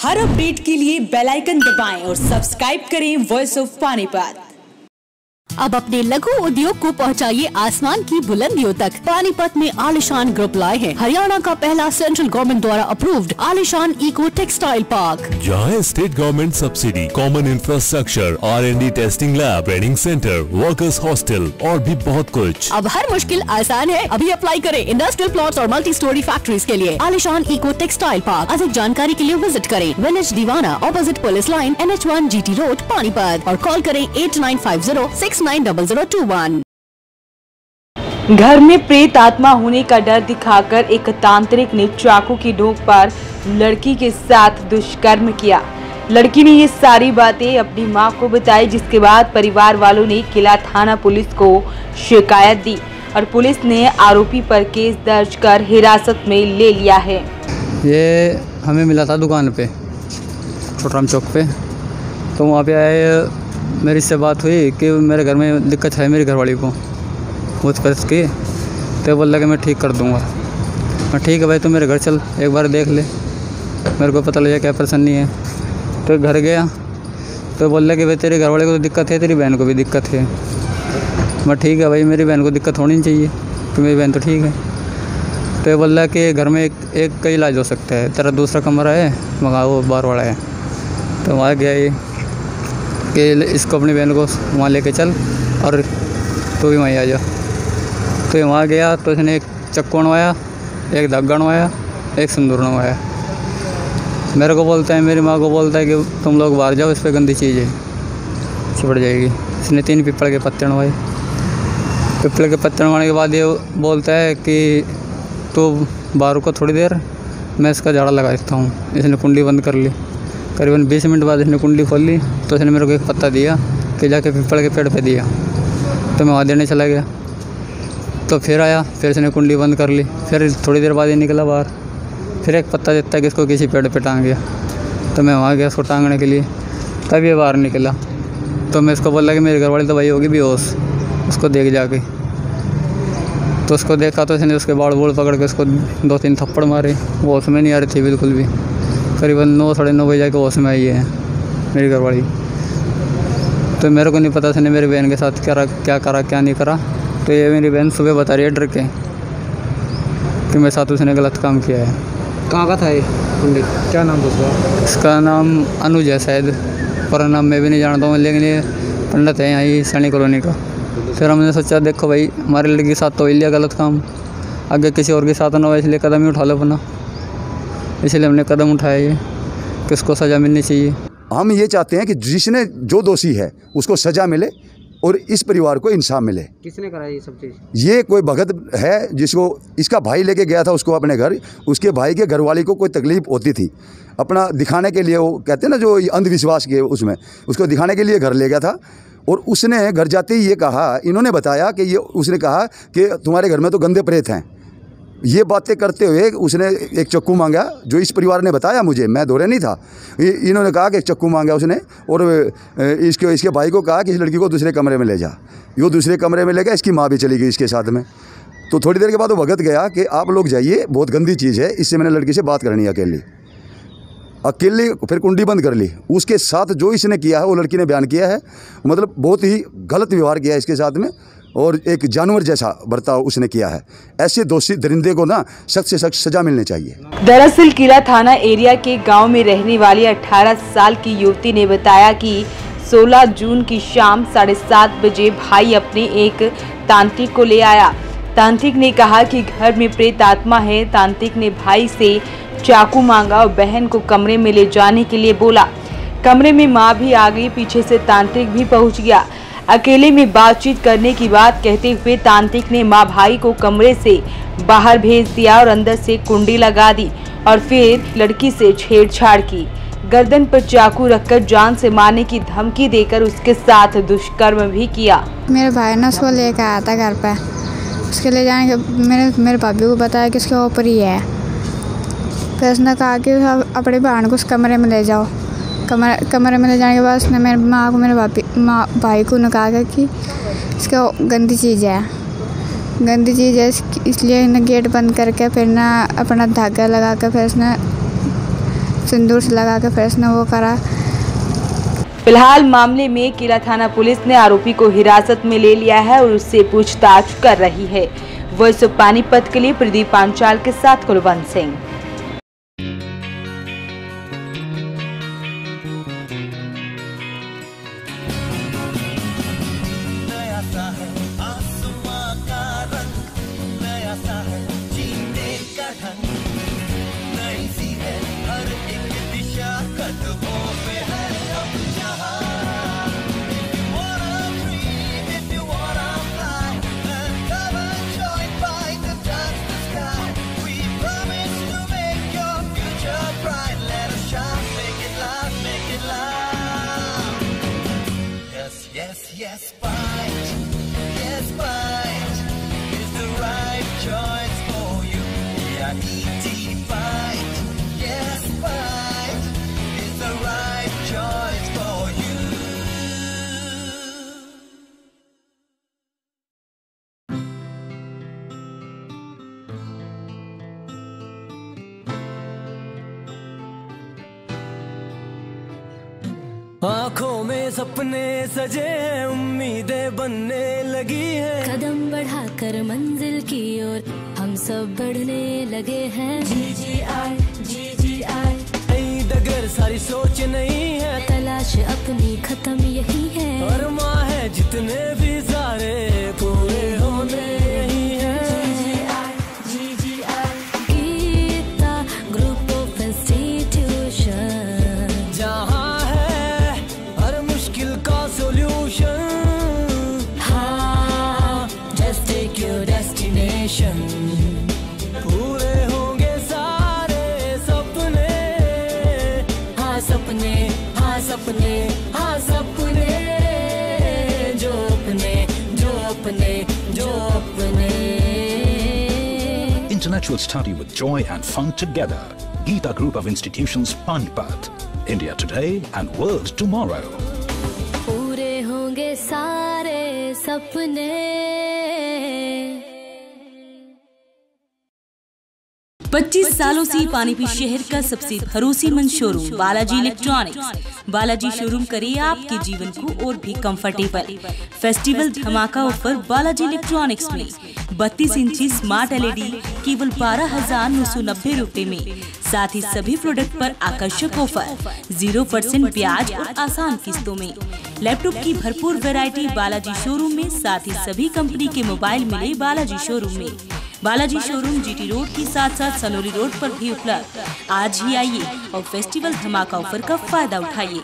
हर update के लिए bell icon दबाएं और सब्सक्राइब करें वॉइस ऑफ पानीपत। अब अपने लघु उद्योग को पहुंचाइए आसमान की बुलंदियों तक। पानीपत में आलिशान ग्रुप लाए हैं हरियाणा का पहला सेंट्रल गवर्नमेंट द्वारा अप्रूव्ड आलिशान इको टेक्सटाइल पार्क, जहाँ state government subsidy, common infrastructure, R&D testing lab, training centre, workers hostel और भी बहुत कुछ। अब हर मुश्किल आसान है। अभी अप्लाई करें इंडस्ट्रियल प्लॉट्स और मल्टी स्टोरी फैक्ट्रीज के लिए। आलिशान इको टेक्सटाइल पार्क। अधिक जानकारी के लिए विजिट करें विलेज दीवाना, opposite police line, NH1 GT road, Panipat, और कॉल करें 8950690021। घर में प्रेत आत्मा होने का डर दिखाकर एक तांत्रिक ने चाकू की नोक पर लड़की के साथ दुष्कर्म किया। लड़की ने ये सारी बातें अपनी मां को बताई, जिसके बाद परिवार वालों ने किला थाना पुलिस को शिकायत दी और पुलिस ने आरोपी पर केस दर्ज कर हिरासत में ले लिया है। ये हमें मिला था दुकान पे छोटराम चौक पे, तो वहाँ पे आए, मेरी से बात हुई कि मेरे घर में दिक्कत है मेरी घरवाली को पूछ पछ की, तो बोल लगा मैं ठीक कर दूंगा। मैं ठीक है भाई, तो मेरे घर चल एक बार देख ले, मेरे को पता लगा क्या परेशानी है। तो घर गया तो बोल लगा कि भाई तेरे घरवाले को तो दिक्कत है, तेरी बहन को भी दिक्कत है। मैं ठीक है भाई, मेरी बहन को दिक्कत होनी नहीं चाहिए, तो मेरी बहन तो ठीक है। तो ये बोल रहा कि घर में एक का इलाज हो सकता है, तेरा दूसरा कमरा है मगर वो बाहर वाला है। तो वहाँ गया ये कि इसको अपनी बहन को वहाँ लेके चल और तो भी वहीं आ जा। तो वहाँ गया तो इसने एक चक्कू बनवाया, एक धागा बनवाया, एक सिंदूर बनवाया। मेरे को बोलता है, मेरी माँ को बोलता है कि तुम लोग बाहर जाओ, इस पर गंदी चीज़ है, चिपट जाएगी। इसने 3 पीपल के पत्ते बनवाए। पीपल के पत्ते बनवाने के बाद ये बोलता है कि तो बाहर को थोड़ी देर, मैं इसका झाड़ा लगा देता हूँ। इसने कुंडी बंद कर ली। करीबन 20 मिनट बाद इसने कुंडी खोल ली, तो इसने मेरे को एक पत्ता दिया कि जाके पीपल के पेड़ पे दिया। तो मैं वहाँ देने चला गया, तो फिर आया, फिर इसने कुंडी बंद कर ली। फिर थोड़ी देर बाद ये निकला बाहर, फिर एक पत्ता देता है कि इसको किसी पेड़ पे टांग गया। तो मैं वहाँ गया इसको टांगने के लिए, तब ये बाहर निकला। तो मैं इसको बोला कि मेरे घरवाली तो भाई होगी बेहोश, उसको देख जाके। तो उसको देखा तो इसने उसके बाल बूढ़ पकड़ के उसको 2-3 थप्पड़ मारे। वो होश में नहीं आ रही थी बिल्कुल भी। करीबन 9 साढ़े 9 बजे जाके होश में आई है मेरी घरवाली। तो मेरे को नहीं पता इसने मेरी बहन के साथ क्या करा क्या नहीं करा। तो ये मेरी बहन सुबह बता रही है डर के कि मेरे साथ उसने गलत काम किया है। कहाँ का था ये पंडित, क्या नाम था इसका? नाम अनुज है शायद, पूरा नाम मैं भी नहीं जानता हूँ, लेकिन ये पंडित है यहाँ ही सैनी कॉलोनी का। फिर हमने सोचा देखो भाई, हमारे लड़की के साथ तो ही लिया गलत काम, आगे किसी और के साथ ना हो, इसलिए कदम ही उठा लो अपना। इसलिए हमने कदम उठाया ये कि उसको सज़ा मिलनी चाहिए। हम ये चाहते हैं कि जिसने जो दोषी है उसको सज़ा मिले और इस परिवार को इंसाफ मिले। किसने करा ये सब चीज़? ये कोई भगत है जिसको इसका भाई लेके गया था उसको अपने घर। उसके भाई के घरवाली को कोई तकलीफ होती थी, अपना दिखाने के लिए, वो कहते हैं ना जो अंधविश्वास के, उसमें उसको दिखाने के लिए घर ले गया था। और उसने घर जाते ही ये कहा, इन्होंने बताया कि ये, उसने कहा कि तुम्हारे घर में तो गंदे प्रेत हैं। ये बातें करते हुए उसने एक चक्कू मांगा, जो इस परिवार ने बताया मुझे, मैं दौरे नहीं था। इन्होंने कहा कि एक चक्कू मांगा उसने, और इसके भाई को कहा कि इस लड़की को दूसरे कमरे में ले जा। यो दूसरे कमरे में ले गया, इसकी माँ भी चली गई इसके साथ में। तो थोड़ी देर के बाद वो भगत गया कि आप लोग जाइए, बहुत गंदी चीज़ है, इससे मैंने लड़की से बात करनी है अकेली। फिर कुंडी बंद कर ली। उसके साथ जो इसने किया है वो लड़की ने बयान किया है, मतलब बहुत ही गलत व्यवहार किया है इसके साथ में, और एक जानवर जैसा बर्ताव उसने किया है। ऐसे दोषी दरिंदे को ना सख्त से सख्त सजा मिलनी चाहिए। दरअसल किला थाना एरिया के गांव में रहने वाली 18 साल की युवती ने बताया कि 16 जून की शाम 7:30 बजे भाई अपने एक तांत्रिक को ले आया। तांत्रिक ने कहा कि घर में प्रेत आत्मा है। तांत्रिक ने भाई से चाकू मांगा और बहन को कमरे में ले जाने के लिए बोला। कमरे में माँ भी आ गई, पीछे से तांत्रिक भी पहुँच गया। अकेले में बातचीत करने की बात कहते हुए तांत्रिक ने माँ भाई को कमरे से बाहर भेज दिया और अंदर से कुंडी लगा दी और फिर लड़की से छेड़छाड़ की। गर्दन पर चाकू रखकर जान से मारने की धमकी देकर उसके साथ दुष्कर्म भी किया। मेरे भाई ने उसको लेकर आया था घर पे, उसके ले जाने के मेरे भाभी को बताया कि उसके ऊपर ही है। फिर उसने कहा कि अपनी बहन को उस कमरे में ले जाओ। कमरे में ले जाने के बाद उसने मेरी माँ को, मेरे भाई को कहा कि इसका गंदी चीज़ है, इसलिए ना गेट बंद करके फिर ना अपना धागा लगा कर फिर उसने सिंदूर से लगा के फिर उसने वो करा। फिलहाल मामले में किला थाना पुलिस ने आरोपी को हिरासत में ले लिया है और उससे पूछताछ कर रही है। वॉइस ऑफ पानीपत के लिए प्रदीप पांचाल के साथ Kulwant Singh. Yes, fight. Yes, fight is the right choice for you. Yeah, E.T. fight. Yes, fight is the right choice for you. आँखों में सपने सजे हैं, उम्मीदें बनने लगी हैं। कदम बढ़ाकर मंजिल की ओर हम सब बढ़ने लगे हैं। GGI नई डगर सारी सोच नहीं है, तलाश अपनी खत्म यही है। और माँ है जितने भी सारे पूरे होने यही है। GGI Geeta group of institution, जहाँ पूरे होंगे सारे सपने। हाँ सपने, हाँ सपने, हाँ सपने, जो अपने, जो अपने, जो अपने। Intellectual study with joy and fun together. Geeta Group of Institutions, Panipat. India today and world tomorrow. पूरे होंगे सारे सपने। 25 सालों से पानीपत शहर का सबसे भरोसेमंद showroom Balaji electronics. Balaji showroom करे आपके जीवन को और भी कंफर्टेबल। फेस्टिवल धमाका ऑफर बालाजी इलेक्ट्रॉनिक्स में 32 इंची स्मार्ट LED केवल 12,990 रुपए में। साथ ही सभी प्रोडक्ट पर आकर्षक ऑफर, 0% ब्याज और आसान किस्तों में। लैपटॉप की भरपूर वैरायटी बालाजी शोरूम में। साथ ही सभी कंपनी के मोबाइल मिले बालाजी शोरूम में। बालाजी शोरूम GT रोड के साथ साथ सनोली रोड पर भी उपलब्ध। आज ही आइए और फेस्टिवल धमाका ऑफर का फायदा उठाइए।